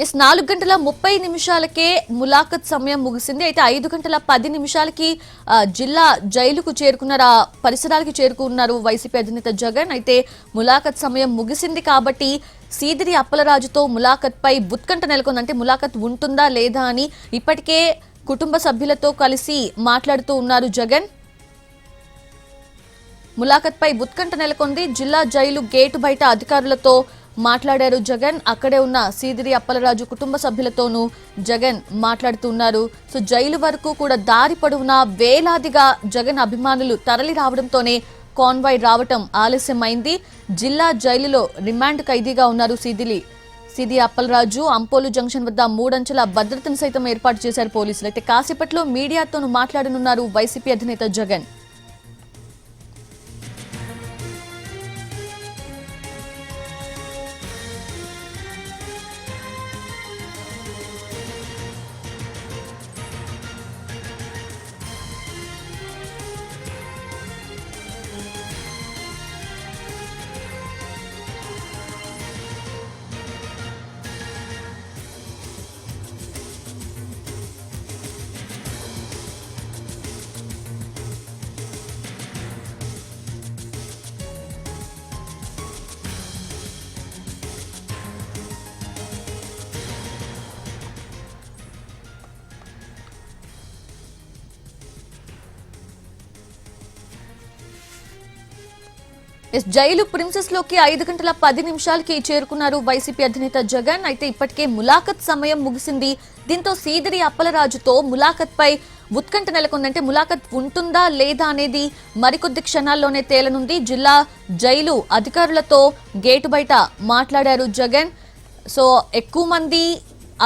4:30 ములాఖత్ సమయం ముగిసింది. అయితే 5:10 జిల్లా జైలుకు చేరుకున్నారు, పరిసరాలకు చేరుకున్నారు వైసీపీ అధినేత జగన్. అయితే ములాఖత్ సమయం ముగిసింది కాబట్టి సీదిరి అప్పలరాజుతో ములాఖత్ పై ఉత్కంఠ నెలకొంది. అంటే ములాఖత్ ఉంటుందా లేదా అని ఇప్పటికే కుటుంబ సభ్యులతో కలిసి మాట్లాడుతూ ఉన్నారు జగన్. ములాఖత్ పై ఉత్కంఠ నెలకొంది. జిల్లా జైలు గేటు బయట అధికారులతో మాట్లాడారు జగన్. అక్కడే ఉన్న సీదిరి అప్పలరాజు కుటుంబ సభ్యులతోనూ జగన్ మాట్లాడుతున్నారు. సో జైలు వరకు కూడా దారి పొడవునా వేలాదిగా జగన్ అభిమానులు తరలి రావడంతోనే కాన్వాయ్ రావటం ఆలస్యమైంది. జిల్లా జైలులో రిమాండ్ ఖైదీగా ఉన్నారు సీది అప్పలరాజు. అంపోలు జంక్షన్ వద్ద 3 అంచెల భద్రతను సైతం ఏర్పాటు చేశారు పోలీసులు. అయితే కాసేపట్లో మీడియాతోనూ మాట్లాడనున్నారు వైసీపీ అధినేత జగన్. జైలు ప్రిన్సెస్ లోకి 5:10 చేరుకున్నారు వైసీపీ అధినేత జగన్. అయితే ఇప్పటికే ములాఖత్ సమయం ముగిసింది. దీంతో సీదిరి అప్పలరాజుతో ములాఖత్ పై ఉత్కంఠ నెలకొందంటే ములాఖత్ ఉంటుందా లేదా అనేది మరికొద్ది క్షణాల్లోనే తేలనుంది. జిల్లా జైలు అధికారులతో గేటు బయట మాట్లాడారు జగన్. సో ఎక్కువ మంది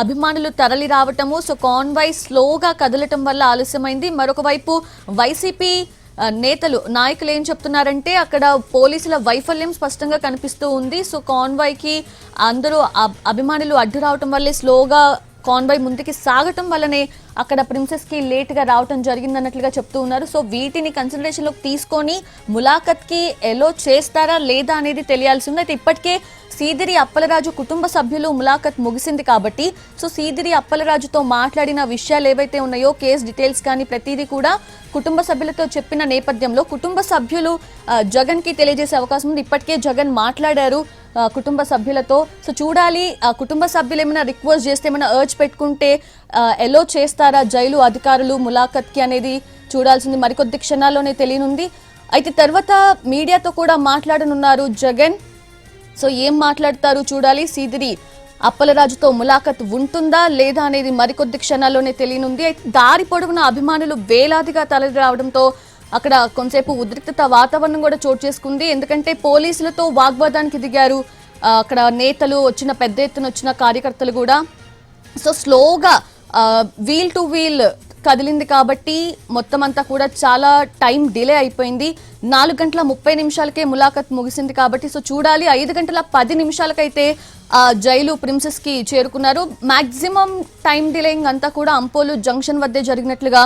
అభిమానులు తరలి రావటము, సో కాన్వాయ్ స్లోగా కదలటం వల్ల ఆలస్యమైంది. మరొక వైపు వైసీపీ నాయకులు ఏం చెప్తున్నారంటే అక్కడ పోలీసుల వైఫల్యం స్పష్టంగా కనిపిస్తూ ఉంది. సో కాన్వాయ్ కి అందరూ అభిమానులు అడ్డు రావటం వల్లే స్లోగా కాన్వాయ్ ముందుకి సాగటం వల్లనే అక్కడ ప్రిన్సెస్ కి లేట్ గా రావటం జరిగిందన్నట్లుగా చెప్తూ ఉన్నారు. సో వీటిని కన్సిడరేషన్ లోకి తీసుకొని ములాఖత్ కి ఎలో చేస్తారా లేదా అనేది తెలియాల్సి ఉంది. అయితే ఇప్పటికే సీదిరి అప్పలరాజు కుటుంబ సభ్యులు ములాఖత్ ముగిసింది కాబట్టి సో సీదిరి అప్పలరాజుతో మాట్లాడిన విషయాలు ఏవైతే ఉన్నాయో కేసు డీటెయిల్స్ కానీ ప్రతిదీ కూడా కుటుంబ సభ్యులతో చెప్పిన నేపథ్యంలో కుటుంబ సభ్యులు జగన్ కి తెలియజేసే అవకాశం ఉంది. ఇప్పటికే జగన్ మాట్లాడారు కుటుంబ సభ్యులతో. సో చూడాలి కుటుంబ సభ్యులు ఏమైనా రిక్వెస్ట్ చేస్తే ఏమైనా అర్జ్ పెట్టుకుంటే ఎలో చేస్తారా జైలు అధికారులు ములాఖత్ కి అనేది చూడాల్సింది. మరికొద్ది క్షణాల్లోనే తెలియనుంది. అయితే తర్వాత మీడియాతో కూడా మాట్లాడనున్నారు జగన్. సో ఏం మాట్లాడతారు చూడాలి. సీదిరి అప్పలరాజుతో ములాఖత్ ఉంటుందా లేదా అనేది మరికొద్ది క్షణాల్లోనే తెలియనుంది. అయితే దారి పొడవున అభిమానులు వేలాదిగా తరలి రావడంతో అక్కడ కొంతసేపు ఉద్రిక్తత వాతావరణం కూడా చోటు చేసుకుంది. ఎందుకంటే పోలీసులతో వాగ్వాదానికి దిగారు అక్కడ నేతలు, వచ్చిన పెద్ద ఎత్తున వచ్చిన కార్యకర్తలు కూడా. సో స్లోగా వీల్ టు వీల్ కదిలింది కాబట్టి మొత్తం అంతా కూడా చాలా టైం డిలే అయిపోయింది. 4:30 ములాఖత్ ముగిసింది కాబట్టి సో చూడాలి. 5:10 జైలు ప్రిన్సెస్ కి చేరుకున్నారు. మాక్సిమం టైం డిలేయింగ్ అంతా కూడా అంపోలు జంక్షన్ వద్దే జరిగినట్లుగా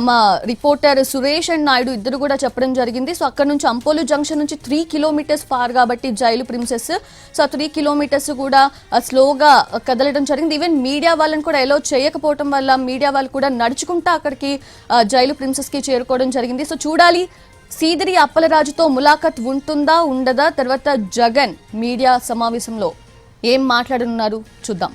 మా రిపోర్టర్ సురేష్ అండ్ నాయుడు ఇద్దరు కూడా చెప్పడం జరిగింది. సో అక్కడ నుంచి అంపోలు జంక్షన్ నుంచి 3 కిలోమీటర్స్ ఫార్ కాబట్టి జైలు ప్రిన్సెస్, సో 3 కిలోమీటర్స్ కూడా స్లోగా కదలడం జరిగింది. ఈవెన్ మీడియా వాళ్ళని కూడా ఎలో చేయకపోవడం వల్ల మీడియా వాళ్ళు కూడా నడుచుకుంటా అక్కడికి జైలు ప్రిన్సెస్ కి చేరుకోవడం జరిగింది. సో చూడాలి సీదిరి అప్పలరాజుతో ములాఖత్ ఉంటుందా ఉండదా. తర్వాత జగన్ మీడియా సమావేశంలో ఏం మాట్లాడనున్నారు చూద్దాం.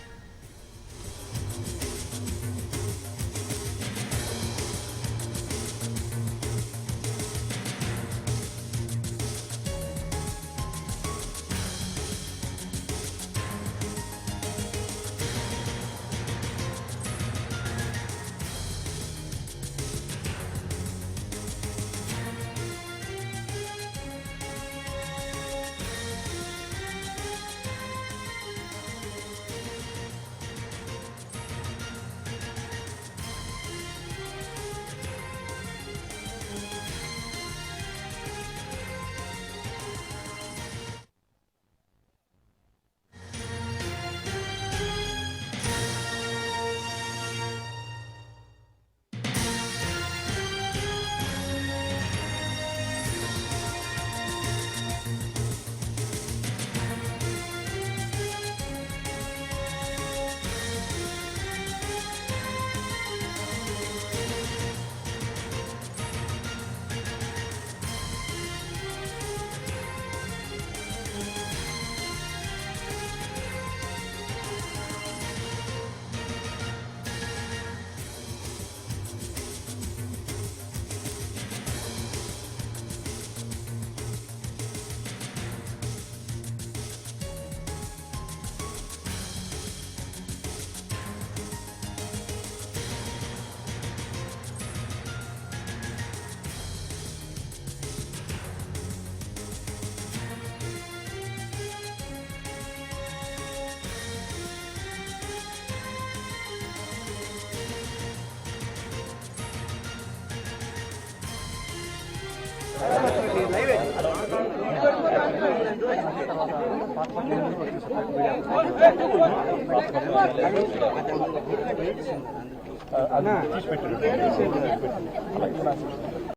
తీసి పెట్టారు.